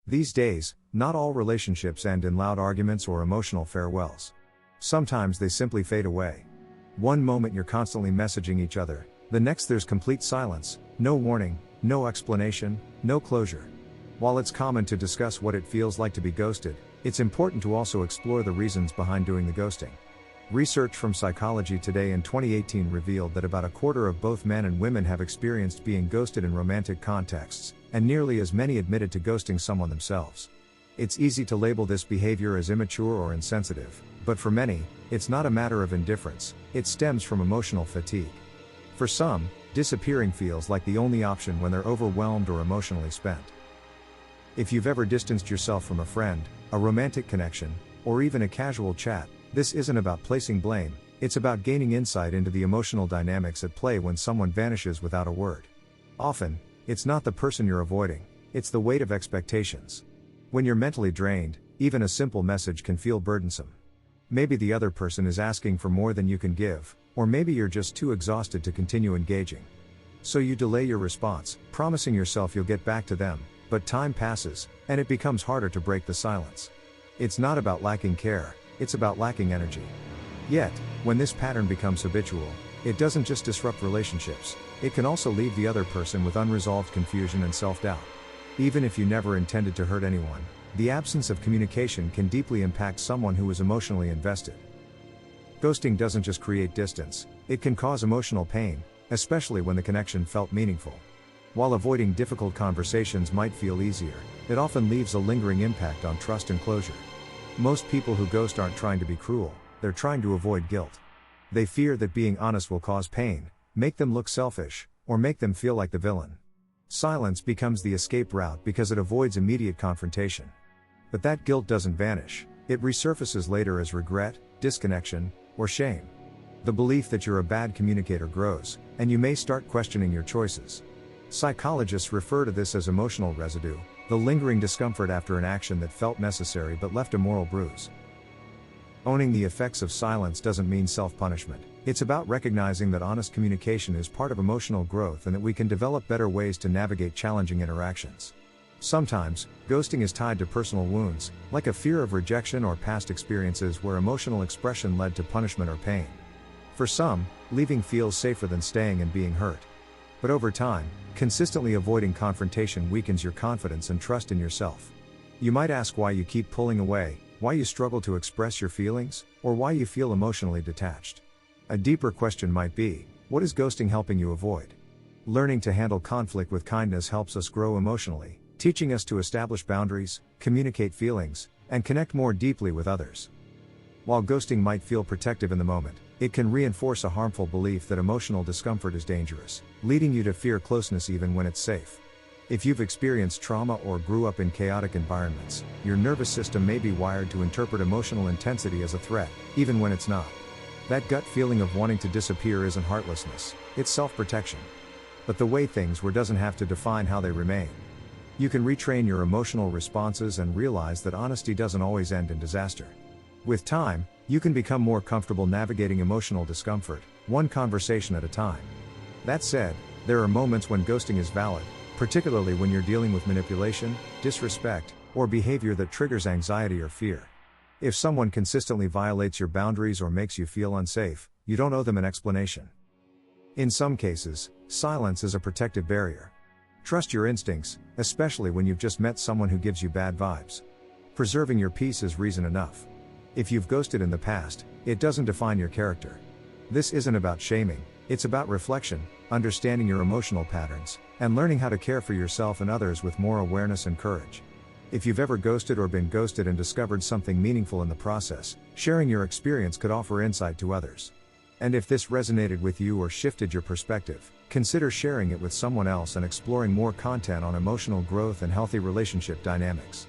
These days, not all relationships end in loud arguments or emotional farewells. Sometimes they simply fade away. One moment you're constantly messaging each other, the next there's complete silence, no warning, no explanation, no closure. While it's common to discuss what it feels like to be ghosted, it's important to also explore the reasons behind doing the ghosting. Research from Psychology Today in 2018 revealed that about a quarter of both men and women have experienced being ghosted in romantic contexts, and nearly as many admitted to ghosting someone themselves. It's easy to label this behavior as immature or insensitive, but for many, it's not a matter of indifference, it stems from emotional fatigue. For some, disappearing feels like the only option when they're overwhelmed or emotionally spent. If you've ever distanced yourself from a friend, a romantic connection, or even a casual chat, this isn't about placing blame, it's about gaining insight into the emotional dynamics at play when someone vanishes without a word. Often, it's not the person you're avoiding, it's the weight of expectations. When you're mentally drained, even a simple message can feel burdensome. Maybe the other person is asking for more than you can give, or maybe you're just too exhausted to continue engaging. So you delay your response, promising yourself you'll get back to them, but time passes, and it becomes harder to break the silence. It's not about lacking care, it's about lacking energy. Yet, when this pattern becomes habitual, it doesn't just disrupt relationships, it can also leave the other person with unresolved confusion and self-doubt. Even if you never intended to hurt anyone, the absence of communication can deeply impact someone who is emotionally invested. Ghosting doesn't just create distance, it can cause emotional pain, especially when the connection felt meaningful. While avoiding difficult conversations might feel easier, it often leaves a lingering impact on trust and closure. Most people who ghost aren't trying to be cruel, they're trying to avoid guilt. They fear that being honest will cause pain, make them look selfish, or make them feel like the villain. Silence becomes the escape route because it avoids immediate confrontation. But that guilt doesn't vanish, it resurfaces later as regret, disconnection, or shame. The belief that you're a bad communicator grows, and you may start questioning your choices. Psychologists refer to this as emotional residue, the lingering discomfort after an action that felt necessary but left a moral bruise. Owning the effects of silence doesn't mean self-punishment, it's about recognizing that honest communication is part of emotional growth and that we can develop better ways to navigate challenging interactions. Sometimes, ghosting is tied to personal wounds, like a fear of rejection or past experiences where emotional expression led to punishment or pain. For some, leaving feels safer than staying and being hurt. But over time, consistently avoiding confrontation weakens your confidence and trust in yourself. You might ask why you keep pulling away, why you struggle to express your feelings, or why you feel emotionally detached. A deeper question might be, what is ghosting helping you avoid? Learning to handle conflict with kindness helps us grow emotionally, teaching us to establish boundaries, communicate feelings, and connect more deeply with others. While ghosting might feel protective in the moment, it can reinforce a harmful belief that emotional discomfort is dangerous, leading you to fear closeness even when it's safe. If you've experienced trauma or grew up in chaotic environments, your nervous system may be wired to interpret emotional intensity as a threat, even when it's not. That gut feeling of wanting to disappear isn't heartlessness, it's self-protection. But the way things were doesn't have to define how they remain. You can retrain your emotional responses and realize that honesty doesn't always end in disaster. With time, you can become more comfortable navigating emotional discomfort, one conversation at a time. That said, there are moments when ghosting is valid, particularly when you're dealing with manipulation, disrespect, or behavior that triggers anxiety or fear. If someone consistently violates your boundaries or makes you feel unsafe, you don't owe them an explanation. In some cases, silence is a protective barrier. Trust your instincts, especially when you've just met someone who gives you bad vibes. Preserving your peace is reason enough. If you've ghosted in the past, it doesn't define your character. This isn't about shaming, it's about reflection, understanding your emotional patterns, and learning how to care for yourself and others with more awareness and courage. If you've ever ghosted or been ghosted and discovered something meaningful in the process, sharing your experience could offer insight to others. And if this resonated with you or shifted your perspective, consider sharing it with someone else and exploring more content on emotional growth and healthy relationship dynamics.